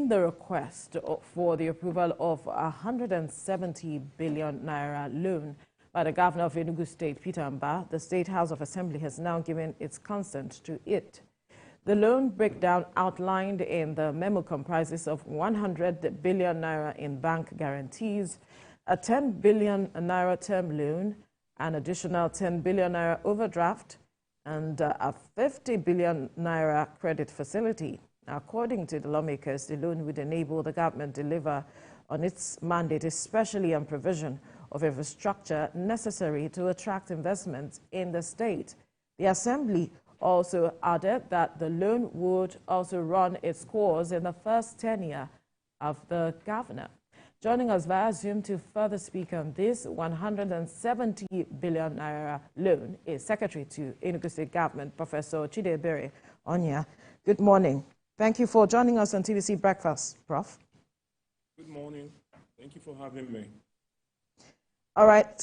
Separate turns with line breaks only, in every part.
Following the request for the approval of a 170 billion naira loan by the Governor of Enugu State, Peter Mbah, the State House of Assembly has now given its consent to it. The loan breakdown outlined in the memo comprises of 100 billion naira in bank guarantees, a 10 billion naira term loan, an additional 10 billion naira overdraft, and a 50 billion naira credit facility. According to the lawmakers, the loan would enable the government deliver on its mandate, especially on provision of infrastructure necessary to attract investment in the state. The Assembly also added that the loan would also run its course in the first tenure of the governor. Joining us via Zoom to further speak on this 170 billion naira loan is Secretary to Enugu State Government, Professor Chidebere Onya. Good morning. Thank you for joining us on TVC Breakfast, Prof.
Good morning. Thank you for having me.
All right.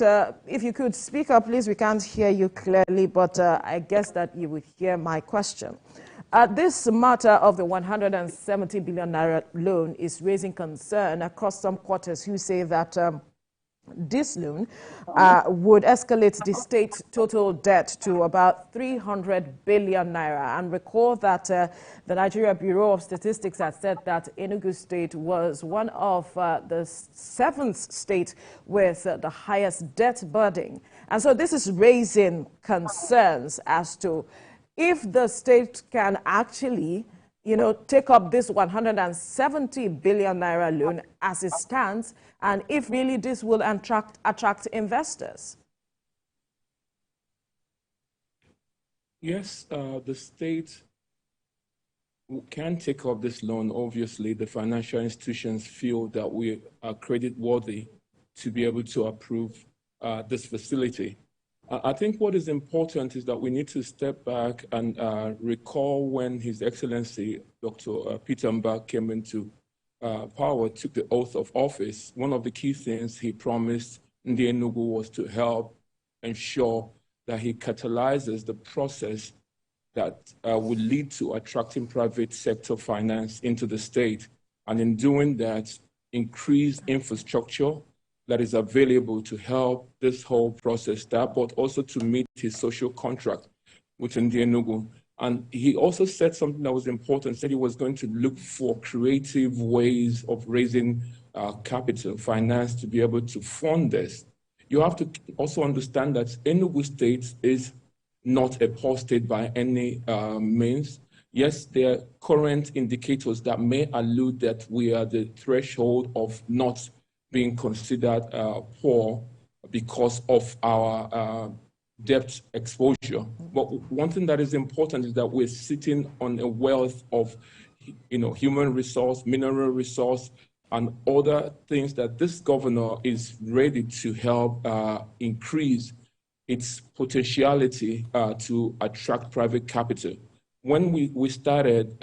If you could speak up, please. We can't hear you clearly, but I guess that you would hear my question. This matter of the 170 billion naira loan is raising concern across some quarters who say that this loan would escalate the state's total debt to about 300 billion naira. And recall that the Nigeria Bureau of Statistics has said that Enugu State was one of the 7th state with the highest debt burden. And so this is raising concerns as to if the state can actually, take up this 170 billion naira loan as it stands, and if really this will attract investors.
Yes, the state can take up this loan. Obviously, the financial institutions feel that we are credit worthy to be able to approve this facility. I think what is important is that we need to step back and recall when His Excellency, Dr. Peter Mbah, came into power, took the oath of office. One of the key things he promised in the Enugu was to help ensure that he catalyzes the process that would lead to attracting private sector finance into the state. And in doing that, increase infrastructure that is available to help this whole process start, but also to meet his social contract within the Enugu. And he also said something that was important, said he was going to look for creative ways of raising capital, finance to be able to fund this. You have to also understand that Enugu State is not a poor state by any means. Yes, there are current indicators that may allude that we are the threshold of not being considered poor because of our debt exposure. But one thing that is important is that we're sitting on a wealth of, human resource, mineral resource, and other things that this governor is ready to help increase its potentiality to attract private capital. When we started,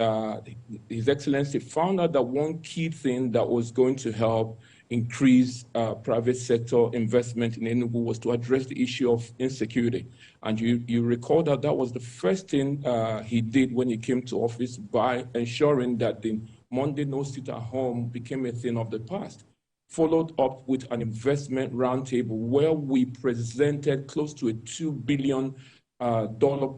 His Excellency found out that one key thing that was going to help increase private sector investment in Enugu was to address the issue of insecurity. And you recall that that was the first thing he did when he came to office by ensuring that the Monday no sit at home became a thing of the past. Followed up with an investment roundtable where we presented close to a $2 billion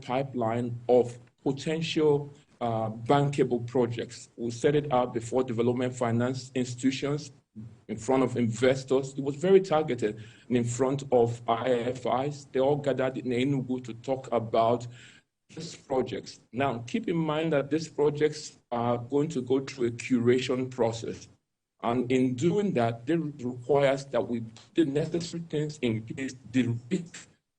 pipeline of potential bankable projects. We set it out before development finance institutions, in front of investors. It was very targeted, and in front of IFIs. They all gathered in Enugu to talk about these projects. Now, keep in mind that these projects are going to go through a curation process. And in doing that, it requires that we put the necessary things in place, the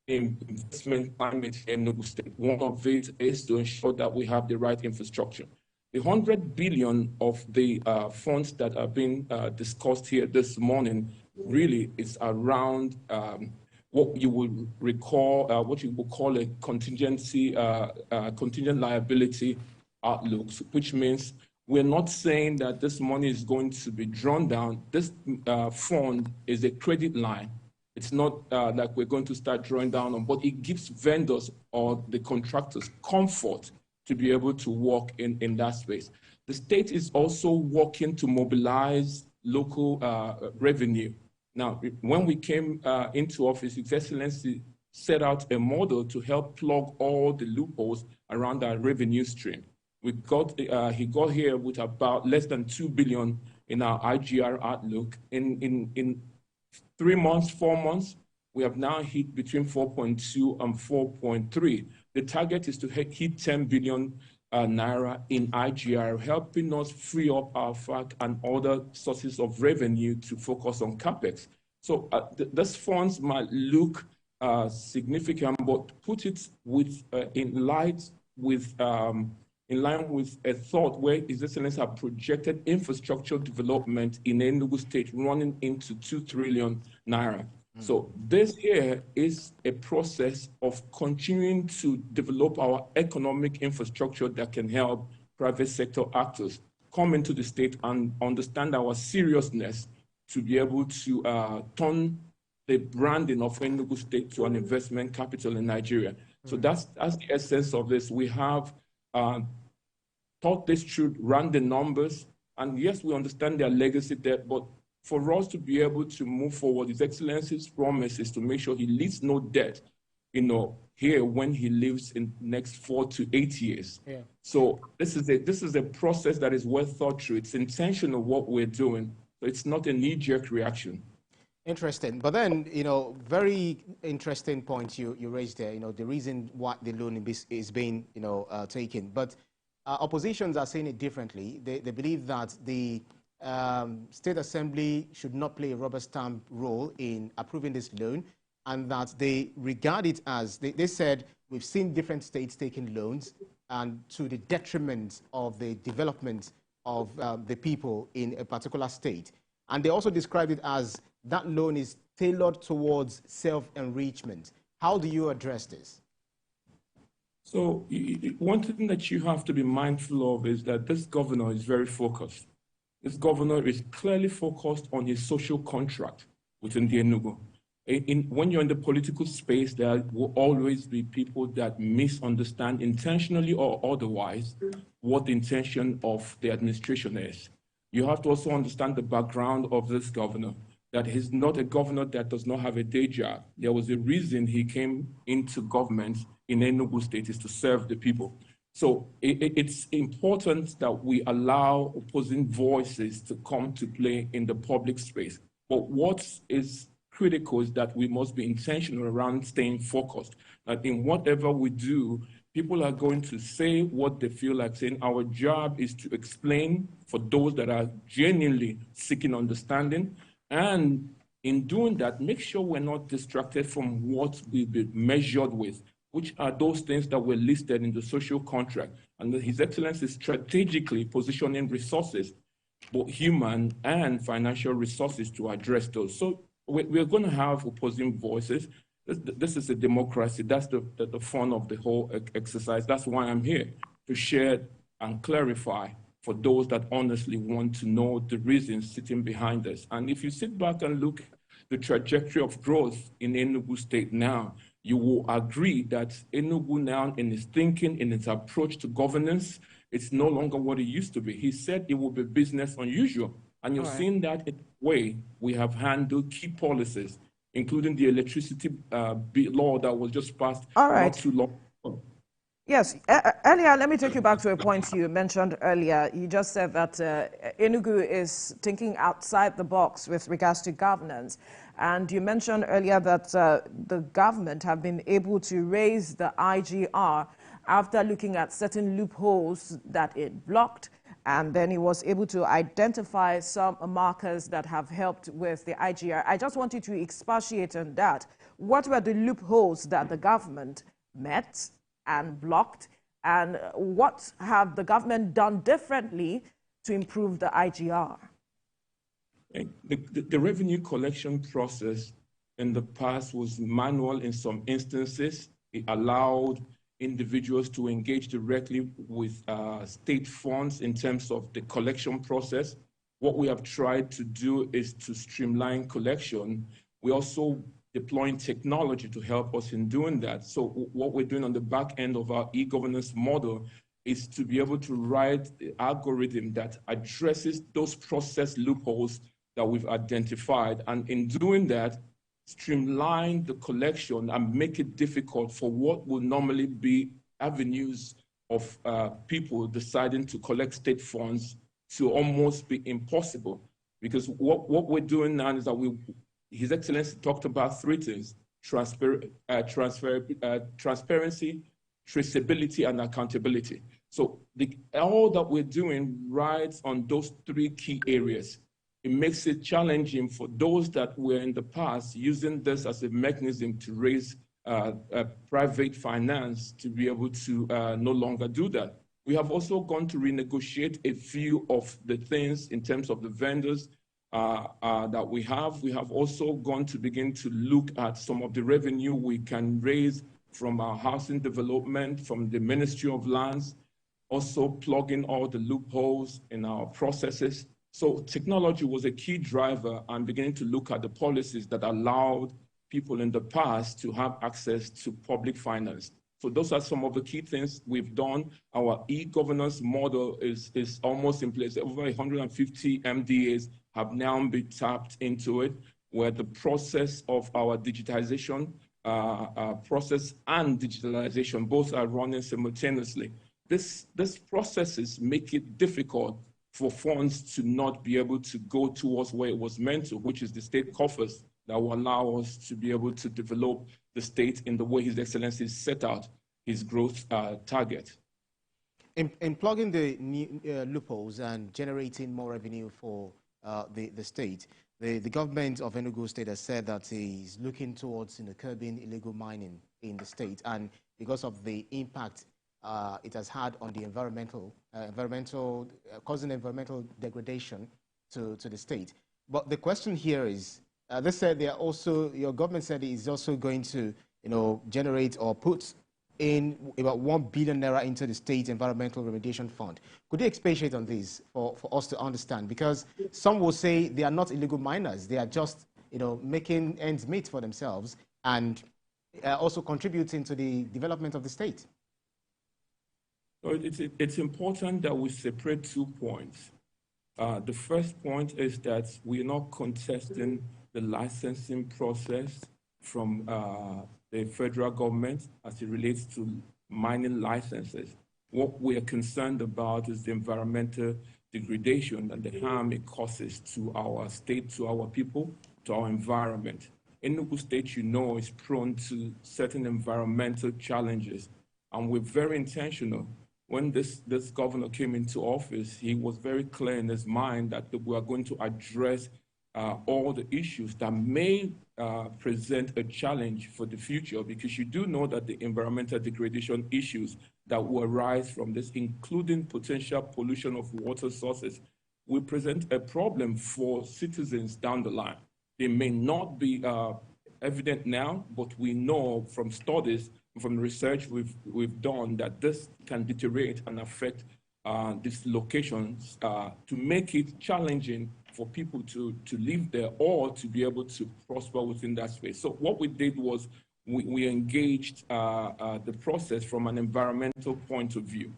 investment climate in Enugu State. One of it is to ensure that we have the right infrastructure. The 100 billion of the funds that are being discussed here this morning really is around what you would recall, what you would call a contingent liability outlook, which means we're not saying that this money is going to be drawn down. This fund is a credit line. It's not like we're going to start drawing down on, but it gives vendors or the contractors comfort to be able to work in that space. The state is also working to mobilize local revenue. Now, when we came into office, His Excellency set out a model to help plug all the loopholes around our revenue stream. He got here with about less than 2 billion in our IGR outlook. In 3 months, 4 months, we have now hit between 4.2 and 4.3. The target is to hit 10 billion naira in IGR, helping us free up our FAC and other sources of revenue to focus on CapEx. So these funds might look significant, but put it with in line with a thought where His Excellency have projected infrastructure development in Enugu State running into 2 trillion naira. So this here is a process of continuing to develop our economic infrastructure that can help private sector actors come into the state and understand our seriousness to be able to turn the branding of Enugu State to an investment capital in Nigeria. So that's the essence of this. We have thought this through, run the numbers, and yes, we understand their legacy debt, but for us to be able to move forward, His Excellency's promise is to make sure he leaves no debt, here when he lives in the next 4 to 8 years. Yeah. So this is a process that is well thought through. It's intentional what we're doing. So it's not a knee-jerk reaction.
Interesting. But then, very interesting point you raised there, the reason why the loan is being, taken. But oppositions are saying it differently. They believe that the State Assembly should not play a rubber stamp role in approving this loan, and that they regard it as, they said, we've seen different states taking loans and to the detriment of the development of the people in a particular state. And they also described it as that loan is tailored towards self-enrichment. How do you address this?
So one thing that you have to be mindful of is that this governor is very focused. This governor is clearly focused on his social contract within the Enugu. When you're in the political space, there will always be people that misunderstand intentionally or otherwise what the intention of the administration is. You have to also understand the background of this governor, that he's not a governor that does not have a day job. There was a reason he came into government in Enugu State, is to serve the people. So it's important that we allow opposing voices to come to play in the public space. But what is critical is that we must be intentional around staying focused. That in whatever we do, people are going to say what they feel like saying. Our job is to explain for those that are genuinely seeking understanding. And in doing that, make sure we're not distracted from what we've been measured with, which are those things that were listed in the social contract. And His Excellency is strategically positioning resources, both human and financial resources, to address those. So we're going to have opposing voices. This is a democracy. That's the fun of the whole exercise. That's why I'm here, to share and clarify for those that honestly want to know the reasons sitting behind us. And if you sit back and look the trajectory of growth in Enugu State now, you will agree that Enugu now, in its thinking, in its approach to governance, it's no longer what it used to be. He said it will be business unusual. And you're seeing that in the way we have handled key policies, including the electricity law that was just passed not too long ago.
Yes, earlier, let me take you back to a point you mentioned earlier. You just said that Enugu is thinking outside the box with regards to governance. And you mentioned earlier that the government have been able to raise the IGR after looking at certain loopholes that it blocked. And then he was able to identify some markers that have helped with the IGR. I just want you to expatiate on that. What were the loopholes that the government met and blocked, and what have the government done differently to improve the IGR?
The revenue collection process in the past was manual in some instances. It allowed individuals to engage directly with state funds in terms of the collection process. What we have tried to do is to streamline collection. We also deploying technology to help us in doing that. So what we're doing on the back end of our e-governance model is to be able to write the algorithm that addresses those process loopholes that we've identified. And in doing that, streamline the collection and make it difficult for what would normally be avenues of people deciding to collect state funds to almost be impossible. Because what we're doing now is that His Excellency talked about three things: transparency, traceability, and accountability. So all that we're doing rides on those three key areas. It makes it challenging for those that were in the past using this as a mechanism to raise private finance to be able to no longer do that. We have also gone to renegotiate a few of the things in terms of the vendors that we have. We have also gone to begin to look at some of the revenue we can raise from our housing development, from the Ministry of Lands, also plugging all the loopholes in our processes. So technology was a key driver, and beginning to look at the policies that allowed people in the past to have access to public finance. So those are some of the key things we've done. Our e-governance model is almost in place. Over 150 MDAs have now been tapped into it, where the process of our digitization process and digitalization both are running simultaneously. This processes make it difficult for funds to not be able to go towards where it was meant to, which is the state coffers that will allow us to be able to develop the state in the way His Excellency set out his growth target.
In plugging the new loopholes and generating more revenue for the state, the government of Enugu State has said that he's looking towards curbing illegal mining in the state, and because of the impact it has had on the causing environmental degradation to the state. But the question here is, they said they are also, your government said it is also going to, generate or put in about 1 billion naira into the state environmental remediation fund. Could you expatiate on this for us to understand? Because some will say they are not illegal miners; they are just, making ends meet for themselves and also contributing to the development of the state.
So it's important that we separate 2 points. The first point is that we are not contesting the licensing process from the federal government as it relates to mining licenses. What we are concerned about is the environmental degradation and the harm it causes to our state, to our people, to our environment. Enugu State, is prone to certain environmental challenges, and we're very intentional. When this governor came into office, he was very clear in his mind that we are going to address all the issues that may present a challenge for the future, because you do know that the environmental degradation issues that will arise from this, including potential pollution of water sources, will present a problem for citizens down the line. They may not be evident now, but we know from studies, from the research we've done, that this can deteriorate and affect these locations to make it challenging for people to live there or to be able to prosper within that space. So what we did was we engaged the process from an environmental point of view.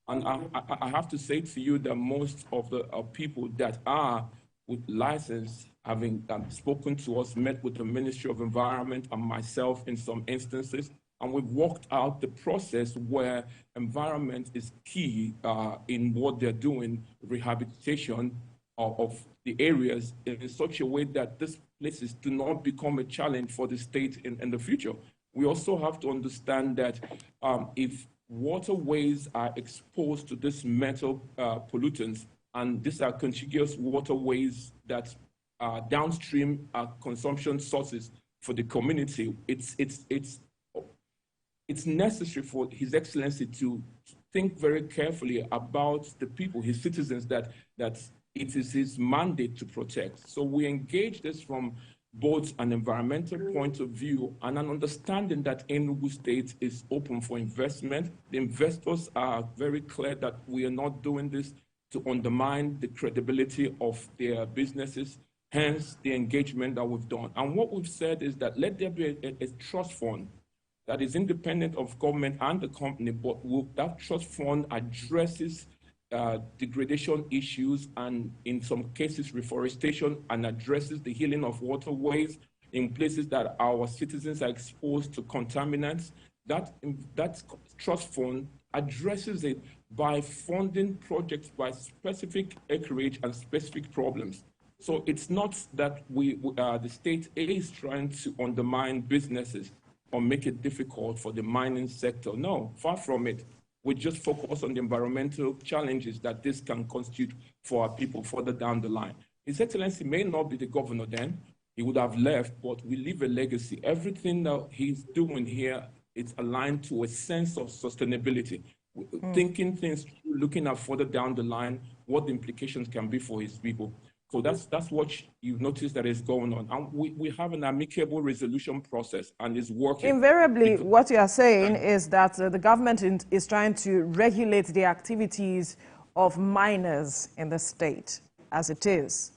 And I have to say to you that most of the people that are with license, having spoken to us, met with the Ministry of Environment and myself in some instances, and we've worked out the process where environment is key in what they're doing, rehabilitation of the areas in such a way that these places do not become a challenge for the state in the future. We also have to understand that if waterways are exposed to this metal pollutants, and these are contiguous waterways that downstream consumption sources for the community, it's necessary for His Excellency to think very carefully about the people, his citizens, that it is his mandate to protect. So we engage this from both an environmental point of view and an understanding that Enugu State is open for investment. The investors are very clear that we are not doing this to undermine the credibility of their businesses, hence the engagement that we've done. And what we've said is that let there be a trust fund that is independent of government and the company, but that trust fund addresses degradation issues and in some cases reforestation, and addresses the healing of waterways in places that our citizens are exposed to contaminants. That trust fund addresses it by funding projects by specific acreage and specific problems. So it's not that the state is trying to undermine businesses or make it difficult for the mining sector. No, far from it. We just focus on the environmental challenges that this can constitute for our people further down the line. His Excellency may not be the governor then, he would have left, but we leave a legacy. Everything that he's doing here, it's aligned to a sense of sustainability. Thinking things, looking at further down the line, what the implications can be for his people. So that's what you've noticed that is going on. And we have an amicable resolution process, and it's working.
Invariably, what you are saying is that the government is trying to regulate the activities of miners in the state, as it is.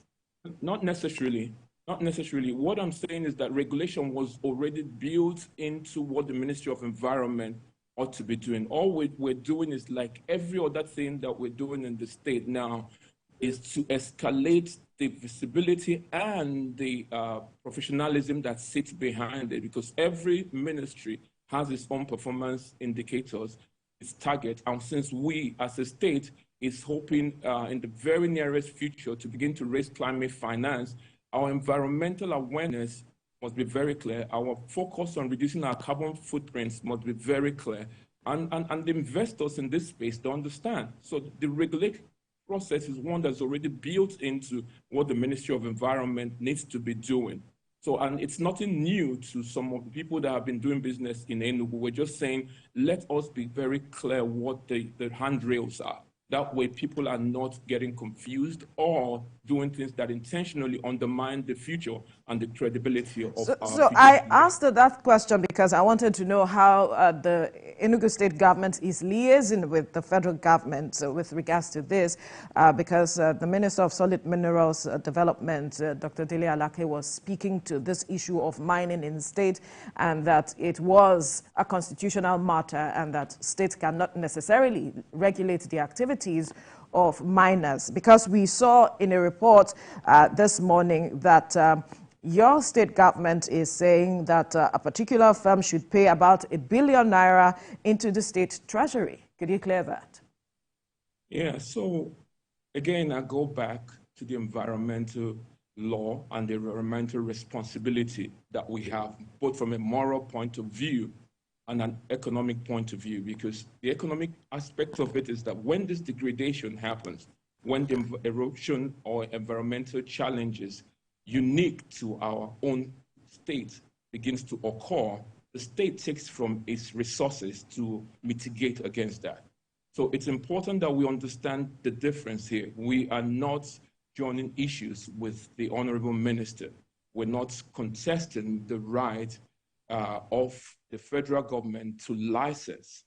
Not necessarily. Not necessarily. What I'm saying is that regulation was already built into what the Ministry of Environment ought to be doing. All we're doing is like every other thing that we're doing in the state now, is to escalate the visibility and the professionalism that sits behind it, because every ministry has its own performance indicators, its target. And since we as a state is hoping in the very nearest future to begin to raise climate finance, our environmental awareness must be very clear. Our focus on reducing our carbon footprints must be very clear. And the investors in this space don't understand. So the regulatory process is one that's already built into what the Ministry of Environment needs to be doing. So, and it's nothing new to some of the people that have been doing business in Enugu. We're just saying, let us be very clear what the handrails are. That way people are not getting confused or doing things that intentionally undermine the future and the credibility of our
So
future.
I asked that question because I wanted to know how the Enugu State government is liaising with the federal government with regards to this, because the Minister of Solid Minerals Development, Dr. Dele Alake, was speaking to this issue of mining in the state, and that it was a constitutional matter and that states cannot necessarily regulate the activities of miners, because we saw in a report this morning that your state government is saying that a particular firm should pay about ₦1 billion into the state treasury. Could you clear that?
Yeah, so again, I go back to the environmental law and the environmental responsibility that we have, both from a moral point of view and an economic point of view, because the economic aspect of it is that when this degradation happens, when the erosion or environmental challenges unique to our own state begins to occur, the state takes from its resources to mitigate against that. So it's important that we understand the difference here. We are not joining issues with the Honorable Minister. We're not contesting the right of the federal government to license.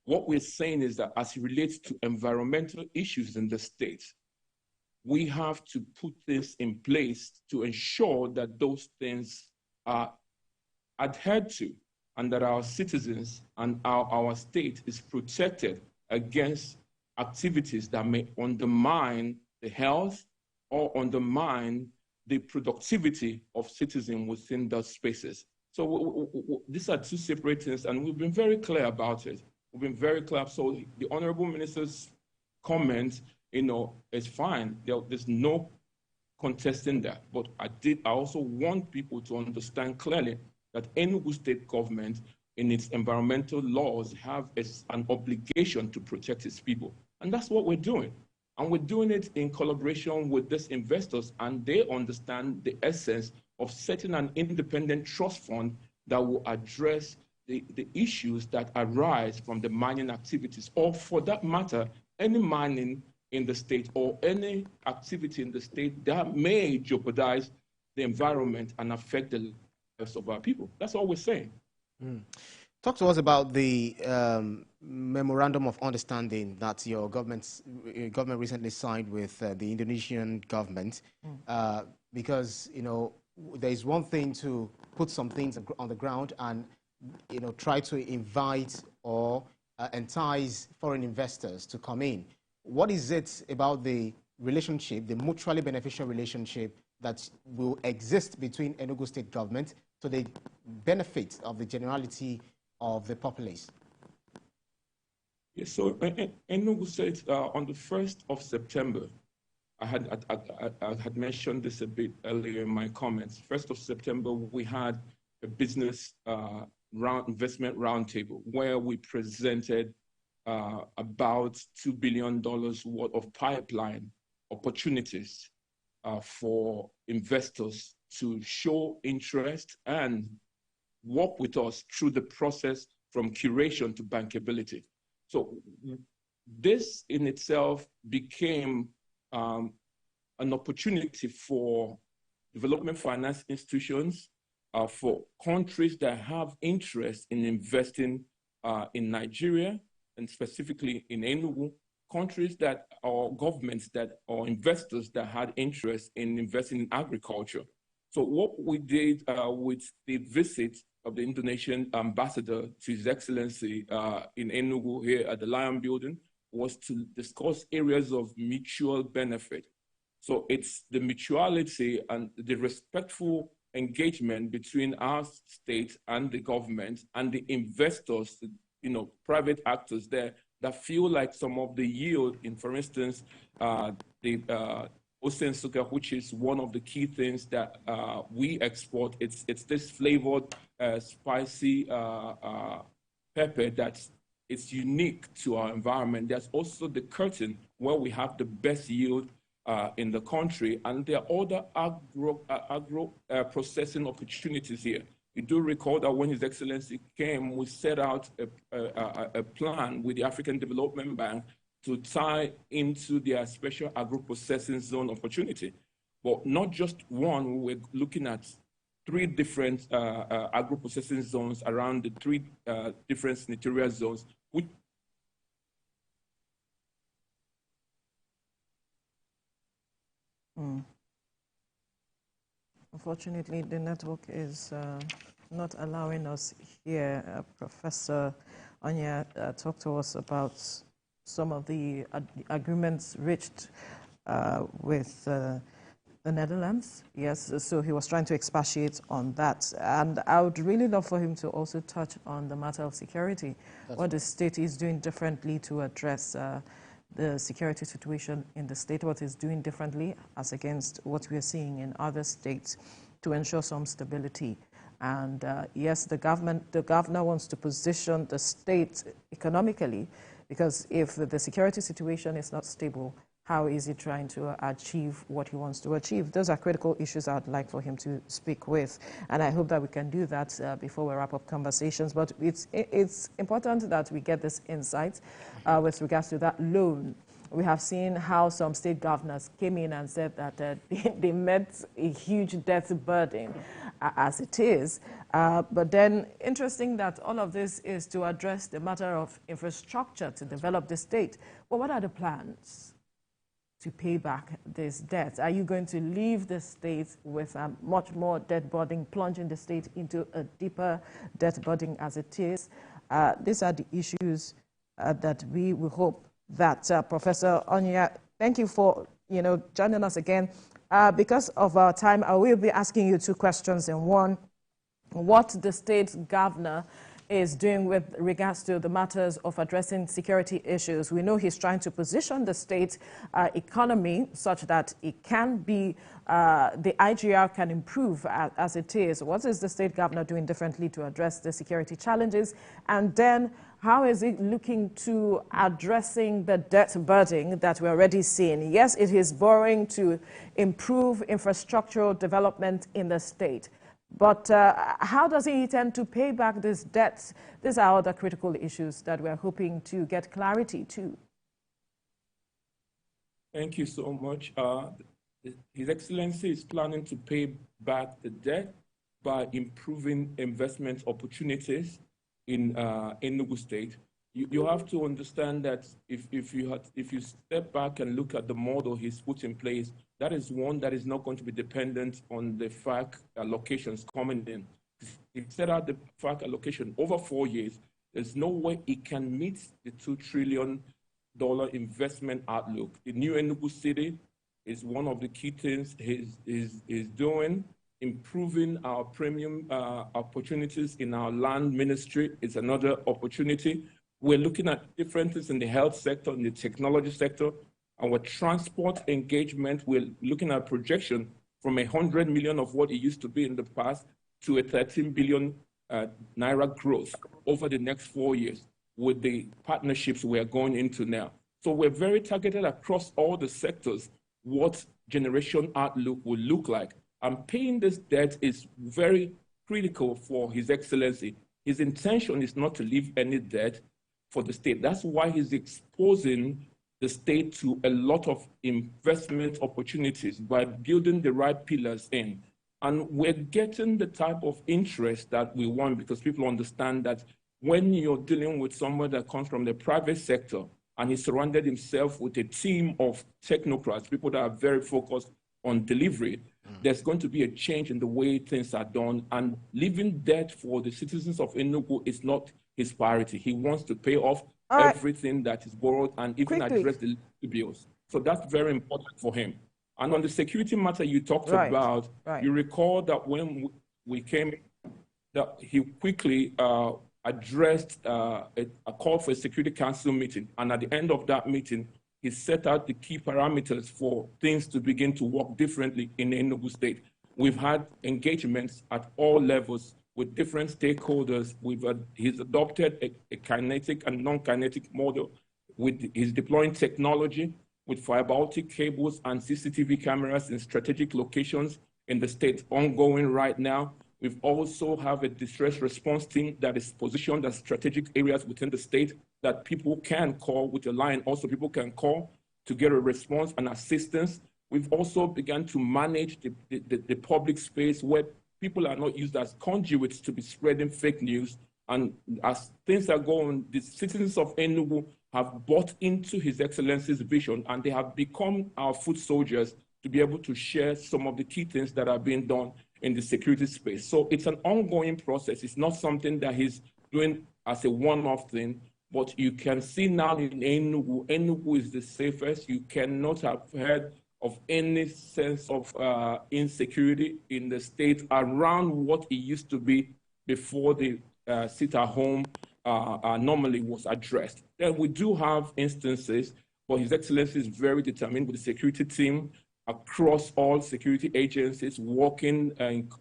What we're saying is that as it relates to environmental issues in the state, we have to put this in place to ensure that those things are adhered to and that our citizens and our state is protected against activities that may undermine the health or undermine the productivity of citizens within those spaces. So these are two separate things, and we've been very clear about it. We've been very clear. So the Honorable Minister's comment, is fine. There's no contesting that. But I also want people to understand clearly that Enugu State government, in its environmental laws, have an obligation to protect its people. And that's what we're doing. And we're doing it in collaboration with these investors, and they understand the essence of setting an independent trust fund that will address the issues that arise from the mining activities, or for that matter, any mining in the state or any activity in the state that may jeopardize the environment and affect the lives of our people. That's all we're saying.
Talk to us about the memorandum of understanding that your government recently signed with the Indonesian government, because there is one thing to put some things on the ground and try to invite or entice foreign investors to come in. What is it about the relationship, the mutually beneficial relationship that will exist between Enugu State government to the benefit of the generality of the populace?
Yes, so Enugu State, on the 1st of September, I had mentioned this a bit earlier in my comments. 1st of September, we had a business investment roundtable where we presented about $2 billion worth of pipeline opportunities for investors to show interest and work with us through the process from curation to bankability. So this in itself became an opportunity for development finance institutions, for countries that have interest in investing in Nigeria, and specifically in Enugu, countries that are governments that or investors that had interest in investing in agriculture. So what we did with the visit of the Indonesian ambassador to His Excellency in Enugu here at the Lion Building was to discuss areas of mutual benefit. So it's the mutuality and the respectful engagement between our state and the government and the investors, private actors there that feel like some of the yield in, for instance, the Osen Sugar, which is one of the key things that we export. It's this flavored, spicy pepper that's unique to our environment. There's also the curtain where we have the best yield in the country, and there are other agro processing opportunities here. You do recall that when His Excellency came, we set out a plan with the African Development Bank to tie into their special agro-processing zone opportunity. But not just one, we're looking at 3 different agro-processing zones around the 3 different senatorial zones, which
Unfortunately, the network is not allowing us here. Professor Anya talked to us about some of the agreements reached with the Netherlands. Yes, so he was trying to expatiate on that. And I would really love for him to also touch on the matter of security, what the state is doing differently to address the security situation in the state, what is doing differently as against what we are seeing in other states to ensure some stability. And yes, the governor wants to position the state economically, because if the security situation is not stable, how is he trying to achieve what he wants to achieve? Those are critical issues I'd like for him to speak with. And I hope that we can do that before we wrap up conversations. But it's important that we get this insight with regards to that loan. We have seen how some state governors came in and said that they met a huge debt burden as it is. But then interesting that all of this is to address the matter of infrastructure to develop the state. Well, what are the plans to pay back this debt? Are you going to leave the state with a much more debt burden, plunging the state into a deeper debt burden as it is? These are the issues that we will hope that Professor Anya, thank you for joining us again. Because of our time, I will be asking you 2 questions in one. What the state governor is doing with regards to the matters of addressing security issues. We know he's trying to position the state economy such that it can be, the IGR can improve as it is. What is the state governor doing differently to address the security challenges? And then how is it looking to addressing the debt burden that we're already seeing? Yes, it is borrowing to improve infrastructural development in the state. But how does he intend to pay back this debt? These are other critical issues that we're hoping to get clarity to.
Thank you so much. His Excellency is planning to pay back the debt by improving investment opportunities in Enugu State. You have to understand that if you step back and look at the model he's put in place, that is one that is not going to be dependent on the FAC allocations coming in. he set out the FAC allocation over 4 years. There's no way it can meet the $2 trillion investment outlook. The new Enugu City is one of the key things he's doing. Improving our premium opportunities in our land ministry is another opportunity. We're looking at differences in the health sector, in the technology sector. Our transport engagement, we're looking at projection from 100 million of what it used to be in the past to a 13 billion Naira growth over the next 4 years with the partnerships we're going into now. So we're very targeted across all the sectors what generation outlook will look like. And paying this debt is very critical for His Excellency. His intention is not to leave any debt for the state. That's why he's exposing the state to a lot of investment opportunities by building the right pillars in. And we're getting the type of interest that we want because people understand that when you're dealing with someone that comes from the private sector and he surrounded himself with a team of technocrats, people that are very focused on delivery, there's going to be a change in the way things are done. And leaving debt for the citizens of Enugu is not his priority. He wants to pay off everything that is borrowed and even address the bills. So that's very important for him. And on the security matter you talked about, you recall that when we came, that he quickly addressed a call for a Security Council meeting. And at the end of that meeting, he set out the key parameters for things to begin to work differently in Enugu State. We've had engagements at all levels with different stakeholders. He's adopted a kinetic and non-kinetic model. He's deploying technology with fiber optic cables and CCTV cameras in strategic locations in the state ongoing right now. We've also have a distress response team that is positioned as strategic areas within the state that people can call with a line. Also, people can call to get a response and assistance. We've also begun to manage the public space where people are not used as conduits to be spreading fake news. And as things are going, the citizens of Enugu have bought into His Excellency's vision, and they have become our foot soldiers to be able to share some of the key things that are being done in the security space. So it's an ongoing process. It's not something that he's doing as a one-off thing, but you can see now in Enugu, Enugu is the safest. You cannot have heard of any sense of insecurity in the state around what it used to be before the sit-at-home normally was addressed. Then we do have instances, but His Excellency is very determined with the security team across all security agencies working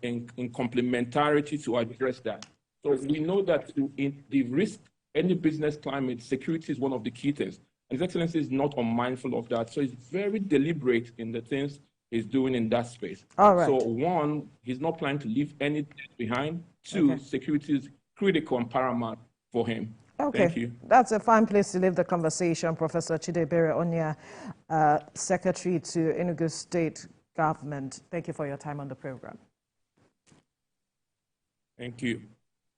in complementarity to address that. So we know that in the risk, any business climate, security is one of the key things. And His Excellency is not unmindful of that. So he's very deliberate in the things he's doing in that space.
All right.
So one, he's not planning to leave anything behind. Two, security is critical and paramount for him.
Okay,
thank you.
That's a fine place to leave the conversation. Professor Chidebere Onya, Secretary to Enugu State Government. Thank you for your time on the program.
Thank you.